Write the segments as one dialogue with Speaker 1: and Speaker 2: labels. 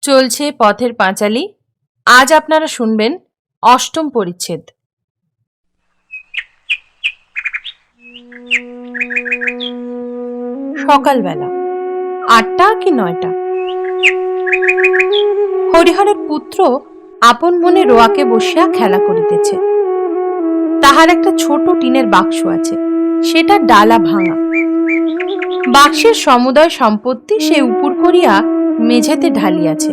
Speaker 1: চলছে পথের পাঁচালী। আজ আপনারা শুনবেন অষ্টম পরিচ্ছেদ। সকালবেলা 8টা কি 9টা। হরিহরের পুত্র আপন মনে রোয়াকে বসিয়া খেলা করিতেছে। তাহার একটা ছোট টিনের বাক্স আছে, সেটা ডালা ভাঙা। বাক্সের সমুদয় সম্পত্তি সে উপর করিয়া মেঝেতে ঢালিয়াছে।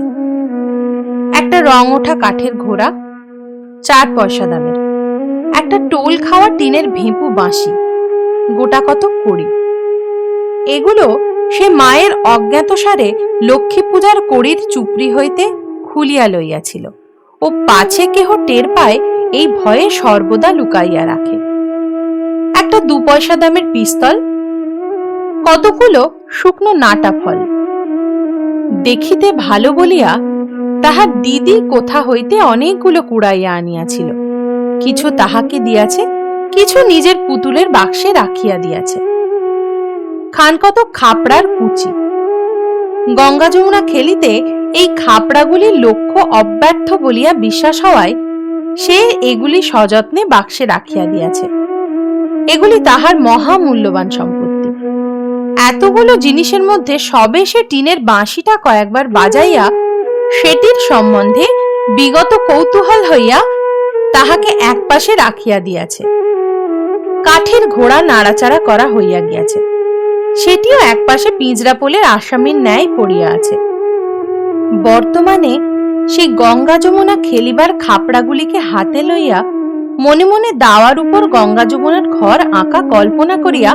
Speaker 1: একটা রং ওঠা কাঠের ঘোড়া, 4 পয়সা দামের। একটা টোল খাওয়া টিনের ভেঁপু বাঁশি, গোটা কত কড়ি। এগুলো সে মায়ের অজ্ঞাতসারে লক্ষ্মী পূজার কড়ির চুপড়ি হইতে খুলিয়া লইয়াছিল ও পাছে কেহ টের পায় এই ভয়ে সর্বদা লুকাইয়া রাখে। একটা 2 পয়সা দামের পিস্তল, কতগুলো শুকনো নাটা ফল। দেখিতে ভালো বলিয়া তাহার দিদি কোথা হইতে অনেকগুলো কুড়াইয়া আনিয়াছিল। কিছু তাহাকে দিয়াছে, কিছু নিজের পুতুলের বাক্সে রাখিয়া দিয়াছে। খান কত খাপড়ার কুচি। গঙ্গা যমুনা খেলিতে এই খাপড়াগুলি লক্ষ্য অব্যর্থ বলিয়া বিশ্বাস হওয়ায় সে এগুলি সযত্নে বাক্সে রাখিয়া দিয়াছে। এগুলি তাহার মহামূল্যবান সম্পত্তি। এতগুলো জিনিসের মধ্যে সবে সে টিনের বাঁশিটা কয়েকবার বাজাইয়া সেটির সম্বন্ধে বিগত কৌতূহল হইয়া তাহাকে একপাশে রাখিয়া দিয়াছে। কাঠের ঘোড়া নাড়াচাড়া করা হইয়া গিয়াছে, সেটিও একপাশে পিঁজরা পোলের আসামির ন্যায় পড়িয়া আছে। বর্তমানে সেই গঙ্গা যমুনা খেলিবার খাপড়াগুলিকে হাতে লইয়া মনে মনে দাওয়ার উপর গঙ্গা যমুনার ঘর আঁকা কল্পনা করিয়া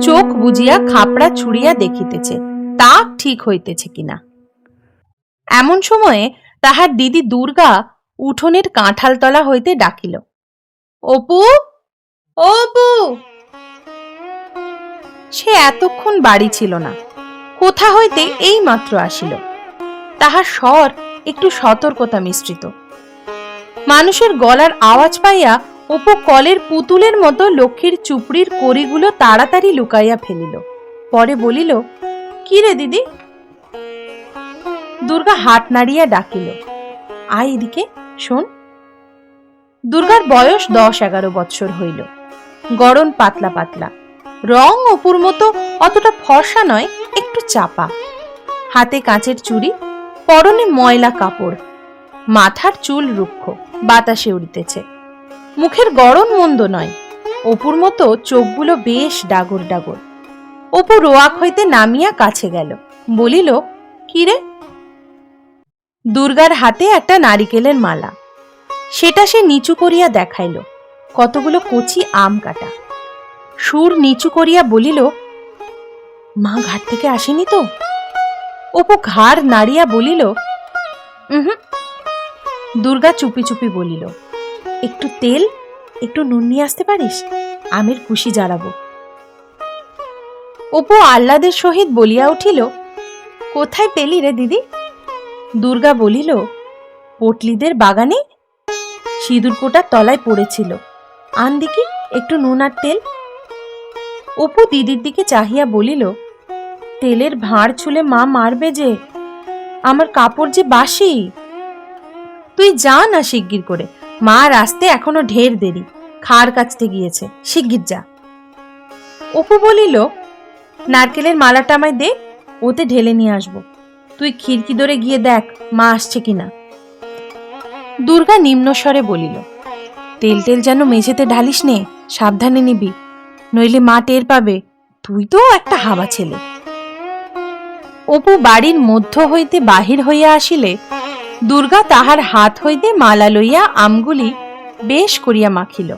Speaker 1: চোখ বুজিয়া খাপড়া ছুড়িয়া দেখিতেছে তা ঠিক হইতেছে কিনা। এমন সময়ে তাহার দিদি দুর্গা উঠোনের কাঁঠাল তলা হইতে ডাকিল, অপু, অপু। সে এতক্ষণ বাড়ি ছিল না, কোথা হইতে এই মাত্র আসিল। তাহার স্বর একটু সতর্কতা মিশ্রিত। মানুষের গলার আওয়াজ পাইয়া অপু কলের পুতুলের মতো লক্ষ্মীর চুপড়ির কড়িগুলো তাড়াতাড়ি লুকাইয়া ফেলিল। পরে বলিল, কি রে দিদি? দুর্গা হাত নাড়িয়া ডাকিল, আয় এদিকে শোন। দুর্গার বয়স 10-11 বৎসর হইল। গড়ন পাতলা পাতলা, রং অপুর মতো অতটা ফর্সা নয়, একটু চাপা। হাতে কাঁচের চুড়ি, পরনে ময়লা কাপড়, মাথার চুল রুক্ষ, বাতাসে উড়িতেছে। মুখের গড়ন মন্দ নয়, অপুর মতো চোখগুলো বেশ ডাগর ডাগর। অপু রোয়াক হইতে নামিয়া কাছে গেল, বলিল, কি রে? দুর্গার হাতে একটা নারিকেলের মালা, সেটা সে নিচু করিয়া দেখাইল। কতগুলো কচি আম কাটা। সুর নিচু করিয়া বলিল, মা ঘাট থেকে আসেনি তো? অপু ঘাড় নাড়িয়া বলিল, দুর্গা চুপি চুপি বলিল, একটু তেল, একটু নুন নিয়ে আসতে পারিস? আমের কুশি জ্বালাবো। অপু আহ্লাদের সহিত বলিয়া উঠিল, কোথায় পেলি রে দিদি? দুর্গা বলিল, পটলিদের বাগানে সিঁদুর কোটার তলায় পড়েছিল, আন দেখি একটু নুন আর তেল। অপু দিদির দিকে চাহিয়া বলিল, তেলের ভাঁড় ছুলে মা মারবে যে, আমার কাপড় যে বাসি। তুই যা না শিগগির করে, মা আসতে এখনো ঢের দেরি, খাড় কাচতে গিয়েছে, শিগগির যা। অপু বলিল, নারকেলের মালাটা আমায় দে, ওতে ঢেলে নিয়ে আসবো। তুই খিড়কি ধরে গিয়ে দেখ মা আসছে কিনা। দুর্গা নিম্নস্বরে বলিল, তেল টেল যেন মেঝেতে ঢালিস নে, সাবধানে নিবি, নইলে মা টের পাবে। তুই তো একটা হাবা ছেলে। অপু বাড়ির মধ্য হইতে বাহির হইয়া আসিলে দুর্গা তাহার হাত হইতে মালা লইয়া আমগুলি বেশ করিয়া মাখিল।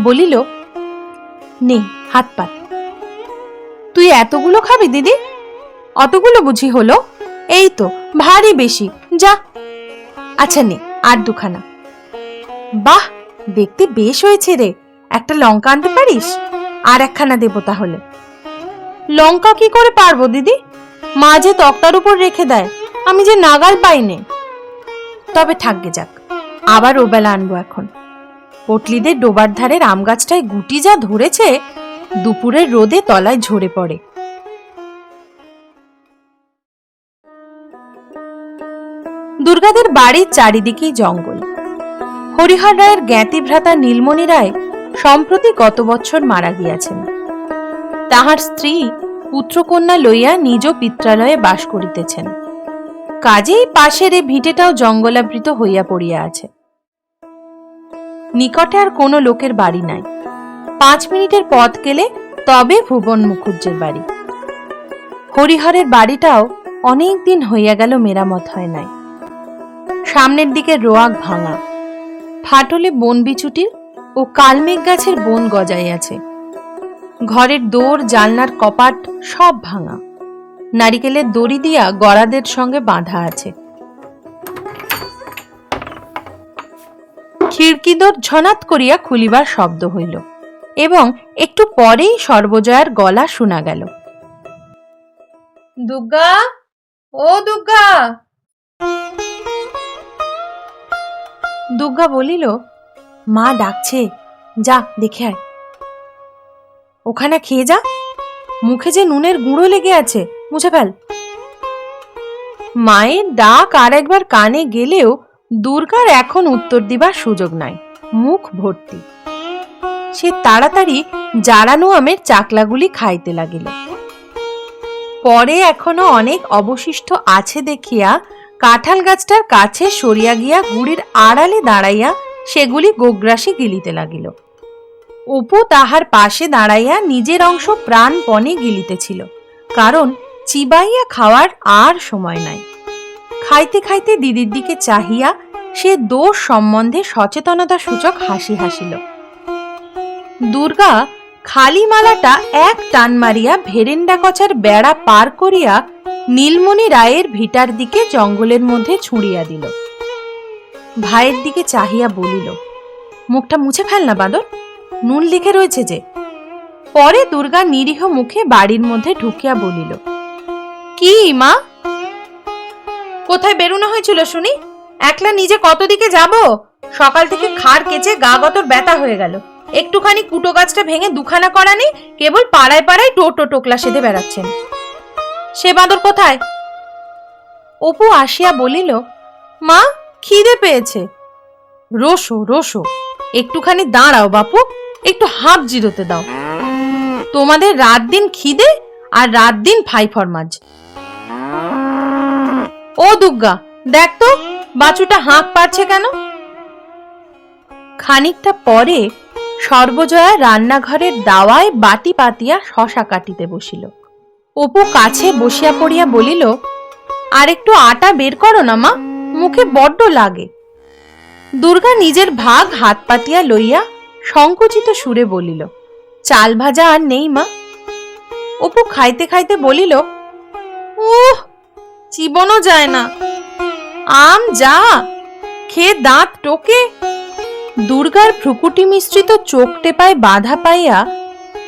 Speaker 1: বলিল, নে হাত পাত। তুই এতগুলো খাবি দিদি? অতগুলো বুঝি হলো? এই তো ভারী বেশি, যা। আচ্ছা নে আর 2খানা। বাহ, দেখতে বেশ হয়েছে রে। একটা লঙ্কা আনতে পারিস? আর 1খানা দেবো তাহলে। লঙ্কা কি করে পারবো দিদি? মা যে তক্তার উপর রেখে দেয়, আমি যে নাগাল পাইনে। তবে থাকবে যাক, আবার ওবেলা আনবো এখন। পটলিদের ডোবার ধারের আম গাছটায় গুটি যা ধরেছে, দুপুরের রোদে তলায় ঝরে পড়ে। দুর্গাদের বাড়ির চারিদিকেই জঙ্গল। হরিহর রায়ের জ্ঞাতি ভ্রাতা নীলমণি রায় সম্প্রতি গত বছর মারা গিয়াছেন। তাহার স্ত্রী পুত্রকন্যা লইয়া নিজ পিত্রালয়ে বাস করিতেছেন। কাজেই পাশের এ ভিটেটাও জঙ্গলাবৃত হইয়া পড়িয়া আছে। নিকটে আর কোনো লোকের বাড়ি নাই। 5 মিনিটের পথ গেলে তবে ভুবন মুখুজ্জের বাড়ি। হরিহরের বাড়িটাও অনেক দিন হইয়া গেল মেরামত হয় নাই। সামনের দিকে রোয়াক ভাঙা, ফাটলে বন বিচুটির ও কালমেঘ গাছের বন গজাইয়াছে। ঘরের দোর জানলার কপাট সব ভাঙা, নারিকেলের দড়ি দিয়া গড়াদের সঙ্গে বাঁধা আছে। খিড়কি দোর ঝনাত করিয়া খুলিবার শব্দ হইল এবং একটু পরেই সর্বজয়ার গলা শোনা গেল। দুর্গা, ও দুর্গা। দুর্গা বলিল, মা ডাকছে, যা দেখে আয়। ওখানে খেয়ে যা, মুখে যে নুনের গুঁড়ো লেগে আছে, মুছে ফেল। মায়ের ডাক আর একবার কানে গেলেও দুর্গার এখন উত্তর দিবার সুযোগ নাই, মুখ ভর্তি। সে তাড়াতাড়ি জারানো আমের চাকলাগুলি খাইতে লাগিল। পরে এখনো অনেক অবশিষ্ট আছে দেখিয়া কাঁঠাল গাছটার কাছে সরিয়া গিয়া গুড়ির আড়ালে দাঁড়াইয়া সেগুলি গোগ্রাসে গিলিতে লাগিল। অপু তাহার পাশে দাঁড়াইয়া নিজের অংশ প্রাণপণে গিলিতেছিল, কারণ চিবাইয়া খাওয়ার আর সময় নাই। খাইতে খাইতে দিদির দিকে চাহিয়া সে দোষ সম্বন্ধে সচেতনতা সূচক হাসি হাসিল। দুর্গা খালি মালাটা এক টান মারিয়া ভেরেন্ডা কচার বেড়া পার করিয়া নীলমণি রায়ের ভিটার দিকে জঙ্গলের মধ্যে ছুঁড়িয়া দিল। ভাইয়ের দিকে চাহিয়া বলিল, মুখটা মুছে ফেল না বাঁদর, নুন লিখে রয়েছে যে। পরে দুর্গা নিরীহ মুখে বাড়ির মধ্যে ঢুকিয়া বলিল, কি মা, কোথায় বেরোনো হয়েছিল শুনি? একলা নিজে কত দিকে যাব? সকাল থেকে খাড় কেচে গা গতর ব্যথা হয়ে গেল। একটুখানি কুটো গাছটা ভেঙে দুখানা করা নেই, কেবল পাড়ায় পাড়ায় টোটো টোকলা সেধে বেড়াচ্ছেন। সে বাঁদর কোথায়? অপু আসিয়া বলিল, মা খিদে পেয়েছে। রোসো রোসো, একটুখানি দাঁড়াও বাপু, একটু হাঁপ জিরোতে দাও। তোমাদের রাত দিন খিদে আর রাত দিন ফাই ফরমাজ। ও দুর্গা, দেখ তো বাছুটা হাঁক পারছে কেন? খানিকটা পরে সর্বজয়া রান্নাঘরের দাওয়ায় বাটি পাতিয়া শশা কাটিতে বসিল। অপু কাছে বসিয়া পড়িয়া বলিল, আর একটু আটা বের করো না মা, মুখে বড্ড লাগে। দুর্গা নিজের ভাগ হাত পাতিয়া লইয়া সংকুচিত সুরে বলিল, চাল ভাজা আর নেই মা। অপু খাইতে খাইতে বলিল, উহ, চিবনও যায় না, আম যা, খেয়ে দাঁত টোকে। দুর্গার ভ্রুকুটি মিশ্রিত চোখ টেপায় বাধা পাইয়া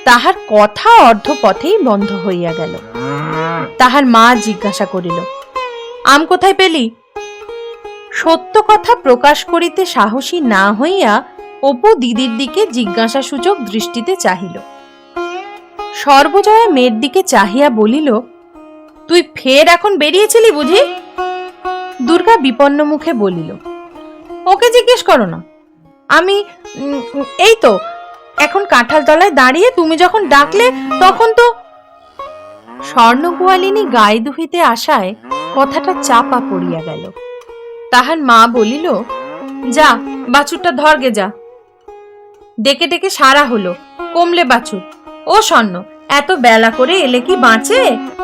Speaker 1: তাহার কথা অর্ধপথেই বন্ধ হইয়া গেল। তাহার মা জিজ্ঞাসা করিল, আম কোথায় পেলি? সত্য কথা প্রকাশ করিতে সাহসী না হইয়া অপু দিদির দিকে জিজ্ঞাসা সূচক দৃষ্টিতে চাহিল। সর্বজয়া মেয়ের দিকে চাহিয়া বলিল, তুই ফের এখন বেরিয়েছিলি বুঝি? দুর্গা বিপন্ন মুখে বলিল, ওকে জিজ্ঞেস করো না, আমি এই তো এখন কাঁঠাল তলায় দাঁড়িয়ে তুমি যখন ডাকলে তখন তো। স্বর্ণগোয়ালিনী গায়ে দুহিতে আসায় কথাটা চাপা পড়িয়া গেল। তাহার মা বলিল, যা বাছুরটা ধরগে যা। ডেকে ডেকে সারা হলো, কমলে বাছুর। ও স্বর্ণ, এত বেলা করে এলে কি বাঁচে?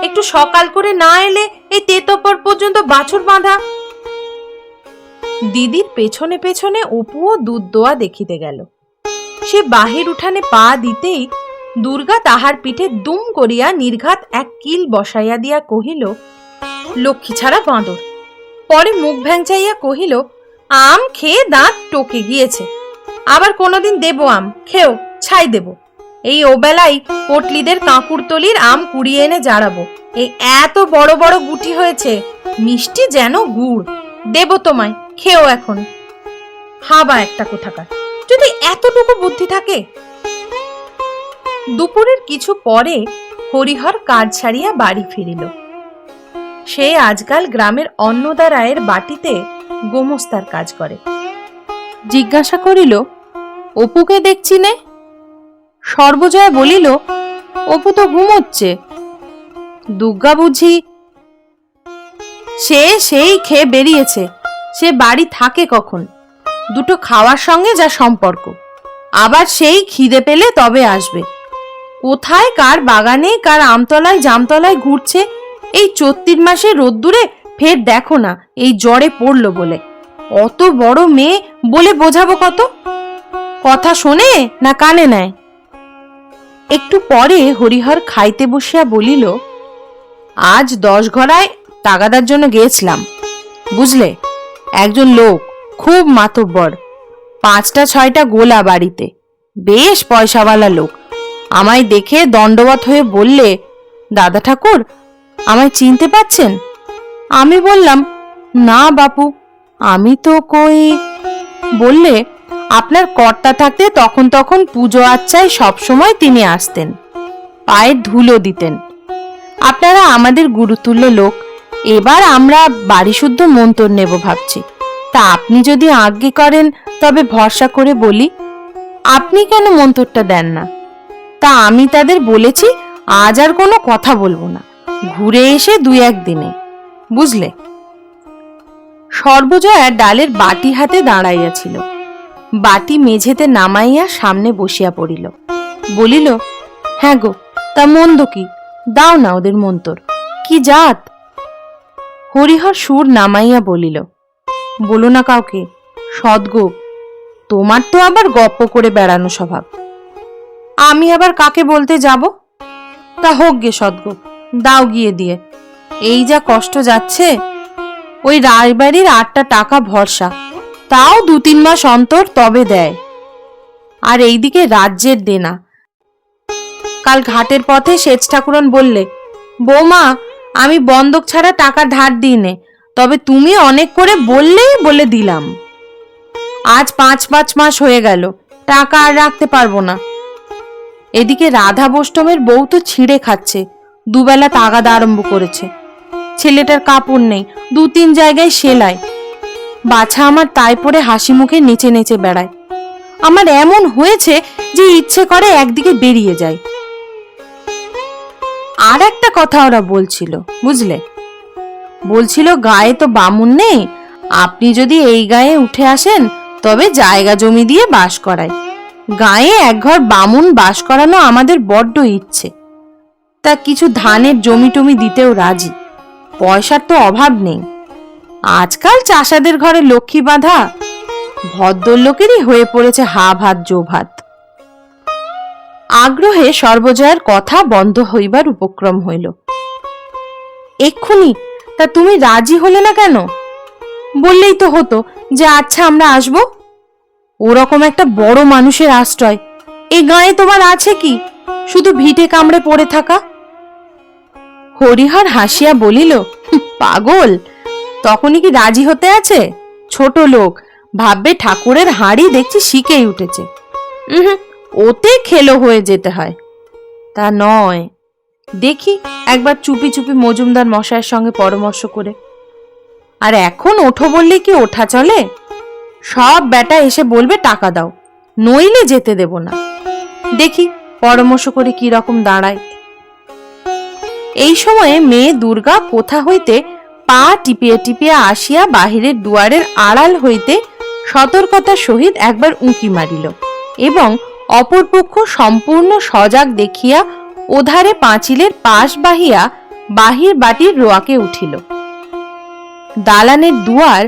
Speaker 1: একটু সকাল করে না এলে এই তেতপর পর্যন্ত বাছুর বাঁধা। দিদির পেছনে পেছনে অপুও দুধ দোয়া দেখিতে গেল। সে বাহির উঠানে পা দিতেই দুর্গা তাহার পিঠে দুম করিয়া নির্ঘাত এক কিল বসাইয়া দিয়া কহিল, লক্ষ্মী ছাড়া বাঁদর। পরে মুখ ভ্যাংচাইয়া কহিল, আম খেয়ে দাঁত টোকে গিয়েছে, আবার কোনোদিন দেব আম, খেও, ছাই দেব। এই ওবেলাই পটলিদের কাঁকুরতলির আম কুড়িয়ে এনে জাড়াবো। এই এত বড় বড় গুটি হয়েছে, মিষ্টি যেন গুড়। দেব তোমায়, খেও এখন। হাবা একটা কোথাকার, যদি এতটুকু বুদ্ধি থাকে। দুপুরের কিছু পরে হরিহর কাজ ছাড়িয়া বাড়ি ফিরিল। সে আজকাল গ্রামের অন্নদা রায়ের বাটিতে গোমস্তার কাজ করে। জিজ্ঞাসা করিল, অপুকে দেখছি নে? সর্বজয়া বলিল, অপু তো ঘুমোচ্ছে। দুর্গা বুঝি? সে সেই খেয়ে বেরিয়েছে। সে বাড়ি থাকে কখন? দুটো খাওয়ার সঙ্গে যা সম্পর্ক। আবার সেই খিদে পেলে তবে আসবে। কোথায় কার বাগানে কার আমতলায় জামতলায় ঘুরছে এই চৈত্র মাসে রোদ্দুরে। ফের দেখো না এই জ্বরে পড়লো বলে। অত বড় মেয়ে বলে বোঝাবো কত? কথা শোনে না কানে নেয়? একটু পরে হরিহর খাইতে বসিয়া বলিল, আজ 10 ঘরায় তাগাদার জন্য গিয়েছিলাম, বুঝলে? একজন লোক খুব মাতব্বর, 5টা 6টা গোলা বাড়িতে, বেশ পয়সাওয়ালা লোক। আমায় দেখে দণ্ডবত হয়ে বললে, দাদা ঠাকুর, আমায় চিনতে পাচ্ছেন? আমি বললাম, না বাপু, আমি তো কই। বললে, আপনার কর্তা থাকতে তখন তখন পুজো আচ্চায় সবসময় তিনি আসতেন, পায়ের ধুলো দিতেন। আপনারা আমাদের গুরুতুল্য লোক, এবার আমরা বাড়ি শুদ্ধ মন্তর নেব ভাবছি। তা আপনি যদি আজ্ঞে করেন তবে ভরসা করে বলি। আপনি কেন মন্তরটা দেন না? তা আমি তাদের বলেছি আজ আর কোনো কথা বলবো না, ঘুরে এসে 2-1 দিনে, বুঝলে? সর্বজয়া ডালের বাটি হাতে দাঁড়াইয়াছিল। বাটি মেঝেতে নামাইয়া সামনে বসিয়া পড়িল। বলিল, হ্যাঁ গো, তা মন্দ কি? দাও না ওদের মন্তর। কি জাত? হরিহর সুর নামাইয়া বলিল, বলো না কাউকে, সদ্গো। তোমার তো আবার গপ্প করে বেড়ানো স্বভাব। আমি আবার কাকে বলতে যাব? তা হোক গে সদ্গো, দাও গিয়ে দিয়ে। এই যা কষ্ট যাচ্ছে, ওই রায়বাড়ির 8টা টাকা ভরসা, তাও 2-3 মাস অন্তর তবে দেয়। আর এইদিকে রাজ্যের দেনা। কাল ঘাটের পথে সেচ ঠাকুরন বললে, বৌমা, আমি বন্ধক ছাড়া টাকা ধার দিই নে, তবে তুমি অনেক করে বললেই বলে দিলাম। আজ 5-5 মাস হয়ে গেল, টাকা আর রাখতে পারবো না। এদিকে রাধা বৈষ্ণবের বউ তো ছিঁড়ে খাচ্ছে, 2 বেলা তাগাদা আরম্ভ করেছে। ছেলেটার কাপড় নেই, 2-3 জায়গায় সেলাই। বাছা আমার তাই পরে হাসি মুখে নেচে নেচে বেড়ায়। আমার এমন হয়েছে যে ইচ্ছে করে একদিকে বেরিয়ে যায়। আর একটা কথা ওরা বলছিল, বুঝলে? বলছিল, গায়ে তো বামুন নেই, আপনি যদি এই গায়ে উঠে আসেন তবে জায়গা জমি দিয়ে বাস করায়। গায়ে 1 ঘর বামুন বাস করানো আমাদের বড্ড ইচ্ছে। তা কিছু ধানের জমি টমি দিতেও রাজি। পয়সার তো অভাব নেই। আজকাল চাষাদের ঘরে লক্ষ্মী বাঁধা, ভদ্রলোকেরই হয়ে পড়েছে হা ভাত জো ভাত। আগ্রহে সর্বজয়ার কথা বন্ধ হইবার উপক্রম হইল। এক্ষুনি? তা তুমি রাজি হলে না কেন? বললেই তো হতো যে আচ্ছা আমরা আসবো। ওরকম একটা বড় মানুষের আশ্রয় এই গায়ে তোমার আছে কি? শুধু ভিটে কামড়ে পড়ে থাকা। হরিহর হাসিয়া বলিল, পাগল, তখনই কি রাজি হতে আছে? ছোট লোক ভাববে ঠাকুরের হাঁড়ি দেখছি শিখেই উঠেছে। ওতে খেলো হয়ে যেতে হয়। তা নয়, দেখি একবার চুপি চুপি মজুমদার মশাইয়ের সঙ্গে পরামর্শ করে। আর এখন ওঠো বললে কি ওঠা চলে? সব বেটা এসে বলবে টাকা দাও, নইলে যেতে দেব না। দেখি পরামর্শ করে কি রকম দাঁড়ায়। এই সময়ে মেয়ে দুর্গা কোথা হইতে পা টিপিয়ে টিপিয়ে আসিয়া বাহিরের দুয়ারের আড়াল হইতে সতর্কতার সহিত একবার উঁকি মারিল এবং অপরপক্ষ সম্পূর্ণ সজাগ দেখিয়া ওধারে পাঁচিলের পাশ বাহিয়া বাহির বাটির রোয়াকে উঠিল। দালানের দুয়ার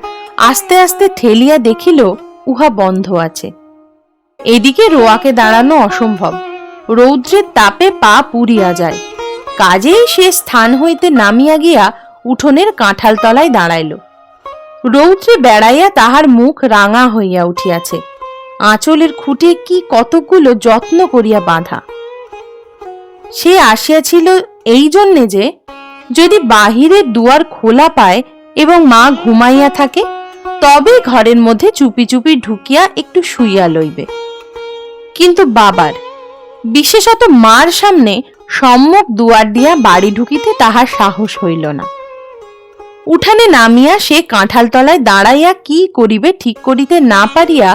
Speaker 1: আস্তে আস্তে ঠেলিয়া দেখিল উহা বন্ধ আছে। এদিকে রোয়াকে দাঁড়ানো অসম্ভব, রৌদ্রের তাপে পা পুড়িয়া যায়। কাজেই সে স্থান হইতে নামিয়া গিয়া উঠোনের কাঁঠাল তলায় দাঁড়াইল। রৌদ্রে বেড়াইয়া তাহার মুখ রাঙা হইয়া উঠিয়াছে। আঁচলের খুঁটে কি কতকগুলো যত্ন করিয়া বাঁধা। সে আসিয়াছিল এই জন্যে যে যদি বাহিরের দুয়ার খোলা পায় এবং মা ঘুমাইয়া থাকে তবে ঘরের মধ্যে চুপি চুপি ঢুকিয়া একটু শুইয়া লইবে। কিন্তু বাবার, বিশেষত মার সামনে সম্মুখ দুয়ার দিয়া বাড়ি ঢুকিতে তাহার সাহস হইল না। উঠানে নামিয়া সে কাঁঠাল তলায় দাঁড়াইয়া কি করিবে ঠিক করিতে না পারিয়া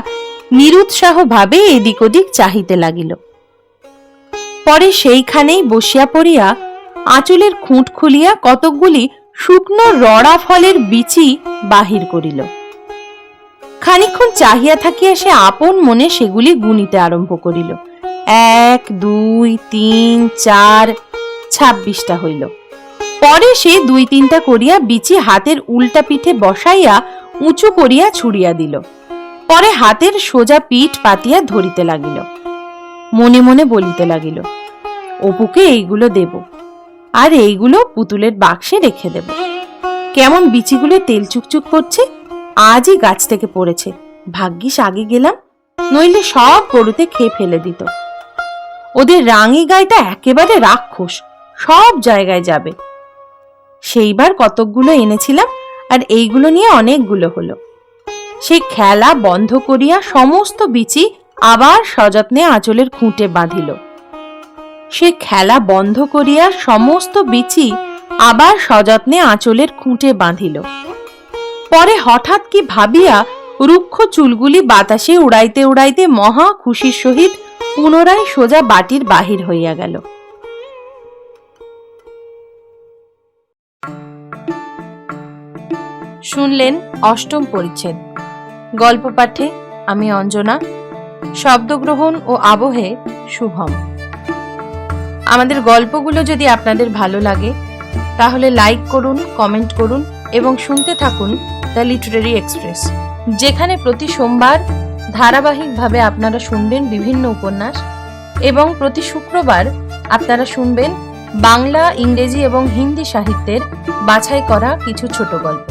Speaker 1: নিরুৎসাহ ভাবে এদিক ওদিক চাহিতে লাগিল। পরে সেইখানেই বসিয়া পড়িয়া আঁচলের খুঁট খুলিয়া কতকগুলি শুকনো রড়া ফলের বিচি বাহির করিল। খানিকক্ষণ চাহিয়া থাকিয়া সে আপন মনে সেগুলি গুনিতে আরম্ভ করিল। 1 2 3 4 26টা হইল। পরে সে 2-3টা করিয়া বিচি হাতের উল্টা পিঠে বসাইয়া উঁচু করিয়া ছুড়িয়া দিল। পরে হাতের সোজা পিঠ পাতিয়া ধরিতে লাগিল। মনে মনে বলিতে লাগিল, অপুকে এইগুলো দেব, আর এইগুলো পুতুলের বাক্সে রেখে দেব। কেমন বিচিগুলো তেল চুকচুক করছে, আজই গাছ থেকে পড়েছে, ভাগ্যিস আগে গেলাম, নইলে সব গরুতে খেয়ে ফেলে দিত। ওদের রাঙি গাইটা একেবারে রাক্ষস, সব জায়গায় যাবে। সেইবার কতকগুলো এনেছিলাম, আর এইগুলো নিয়ে অনেকগুলো হলো। সে খেলা বন্ধ করিয়া সমস্ত বিচি আবার সযত্নে আঁচলের খুঁটে বাঁধিল। সে খেলা বন্ধ করিয়া সমস্ত বিচি আবার সযত্নে আঁচলের খুঁটে বাঁধিল। পরে হঠাৎ কি ভাবিয়া রুক্ষ চুলগুলি বাতাসে উড়াইতে উড়াইতে মহা খুশির সহিত পুনরায় সোজা বাটির বাহির হইয়া গেল। শুনলেন অষ্টম পরিচ্ছেদ। গল্প পাঠে আমি অঞ্জনা, শব্দগ্রহণ ও আবহে শুভম। আমাদের গল্পগুলো যদি আপনাদের ভালো লাগে তাহলে লাইক করুন, কমেন্ট করুন এবং শুনতে থাকুন দ্য লিটারেরি এক্সপ্রেস, যেখানে প্রতি সোমবার ধারাবাহিকভাবে আপনারা শুনবেন বিভিন্ন উপন্যাস এবং প্রতি শুক্রবার আপনারা শুনবেন বাংলা, ইংরেজি এবং হিন্দি সাহিত্যের বাছাই করা কিছু ছোট গল্প।